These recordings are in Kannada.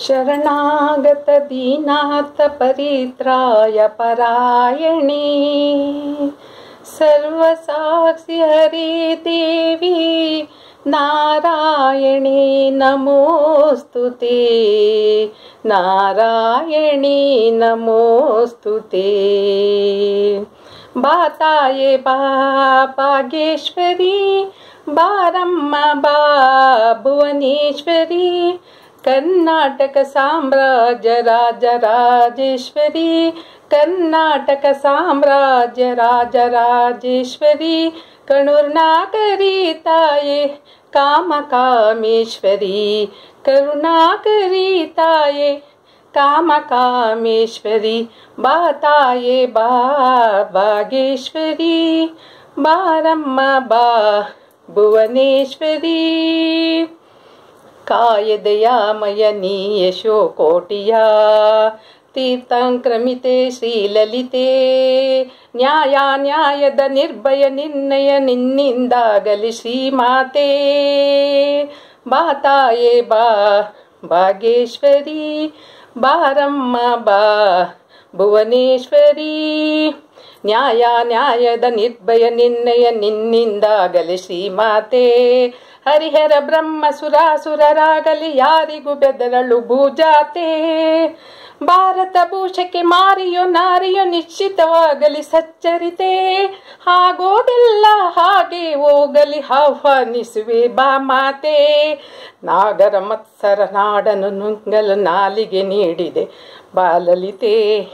ಶರಣಾಗತ ದೀನಾಥ ಪರಿತ್ರಾಯ ಪರಾಯಣಿ ಸರ್ವಸಾಕ್ಷಿ ಹರಿ ದೇವಿ ನಾರಾಯಣಿ ನಮೋಸ್ತುತೆ ನಾರಾಯಣಿ ನಮೋಸ್ತುತೆ ಬಾತಾಯೇ ಬಾ ಭಾಗ್ಯೇಶ್ವರಿ ಬಾರಮ್ಮ ಬಾ ಭುವನೇಶ್ವರಿ ಕರ್ನಾಟಕ ಸಾಮ್ರಾಜ್ಯ ರಾಜರಾಜೇಶ್ವರಿ ಕರ್ನಾಟಕ ಸಾಮ್ರಾಜ್ಯ ರಾಜರಾಜೇಶ್ವರಿ ಕರುಣಾಕರಿ ತಾಯೇ ಕಾಮಕಾಮೇಶ್ವರಿ ಕರುಣಾಕರಿ ತಾಯೇ ಕಾಮಕಾಮೇಶ್ವರಿ ಬಾತಾಯೇ ಬಾ ಭಾಗ್ಯೇಶ್ವರಿ ಬಾರಮ್ಮ ಬಾ ಭುವನೇಶ್ವರಿ ಕಾಯದಯಾಮಯ ನೀ ಯಶೋಕೋಟಿಯ ತೀರ್ಥಂಕ್ರಮಿತೆ ಶ್ರೀಲಲಿತೆ ನ್ಯಾಯದ ನಿರ್ಭಯ ನಿರ್ಣಯ ನಿನ್ನಿಂದಾಗಲಿ ಶ್ರೀಮಾತೆ ಬಾತಾಯೇ ಬಾ ಭಾಗ್ಯೇಶ್ವರಿ ಬಾರಮ್ಮ ಬಾ ಭುವನೇಶ್ವರಿ ನ್ಯಾಯದ ನಿರ್ಭಯ ನಿರ್ಣಯ ನಿನ್ನಿಂದಾಗಲಿ ಶ್ರೀಮಾತೆ ಹರಿಹರ ಬ್ರಹ್ಮ ಸುರಾಸುರರಾಗಲಿ ಯಾರಿಗೂ ಬೆದರಳು ಭೂಜಾತೆ ಭಾರತ ಭೂಷಕ್ಕೆ ಮಾರಿಯೋ ನಾರಿಯೋ ನಿಶ್ಚಿತವಾಗಲಿ ಸಚ್ಚರಿತೆ ಆಗೋದೆಲ್ಲ ಹಾಗೆ ಹೋಗಲಿ ಆಹ್ವಾನಿಸುವೆ ಬಾ ಮಾತೆ ನಾಗರ ಮತ್ಸರ ನಾಡನ್ನು ನುಂಗಲು ನಾಲಿಗೆ ನೀಡಿದೆ ಬಾಲಲಿತೆ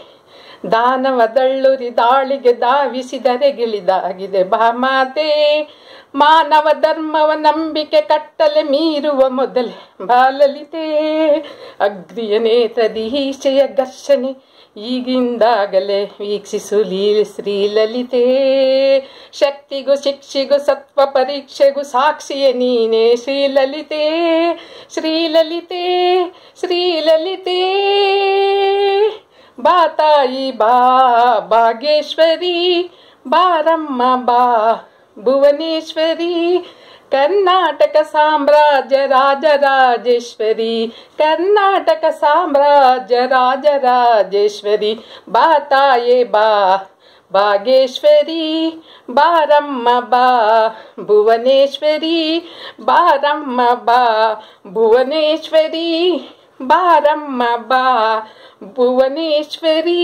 ದಾನವ ದಳ್ಳುರಿ ದಾಳಿಗೆ ಧಾವಿಸಿದರೆ ಗಿಳಿದಾಗಿದೆ ಬಾ ಮಾತೆ ಮಾನವ ಧರ್ಮವ ನಂಬಿಕೆ ಕಟ್ಟಲೆ ಮೀರುವ ಮೊದಲೇ ಬಾಲಲಿತೆ ಅಗ್ರಿಯ ನೇತ್ರದಿ ಈಶೆಯ ಘರ್ಷಣೆ ಈಗಿಂದಾಗಲೇ ವೀಕ್ಷಿಸು ಶ್ರೀಲಲಿತೆ ಶಕ್ತಿಗೂ ಶಿಕ್ಷೆಗೂ ಸತ್ವ ಪರೀಕ್ಷೆಗೂ ಸಾಕ್ಷಿಯೇ ನೀನೇ ಶ್ರೀಲಲಿತೆ ಶ್ರೀಲಲಿತೆ ಶ್ರೀಲಲಿತೆ ಬಾತಾಯಿ ಬಾ ಭಾಗ್ಯೇಶ್ವರಿ ಬಾರಮ್ಮ ಬಾ ಭುವನೇಶ್ವರಿ ಕರ್ನಾಟಕ ಸಾಮ್ರಾಜ್ಯ ರಾಜರಾಜೇಶ್ವರಿ ಕರ್ನಾಟಕ ಸಾಮ್ರಾಜ್ಯ ರಾಜರಾಜೇಶ್ವರಿ ಬಾತಾಯೇ ಬಾ ಭಾಗ್ಯೇಶ್ವರಿ ಬಾರಮ್ಮ ಬಾ ಭುವನೇಶ್ವರಿ ಬಾರಮ್ಮ ಬಾ ಭುವನೇಶ್ವರಿ ಬಾರಮ್ಮ ಬಾ ಭುವನೇಶ್ವರಿ.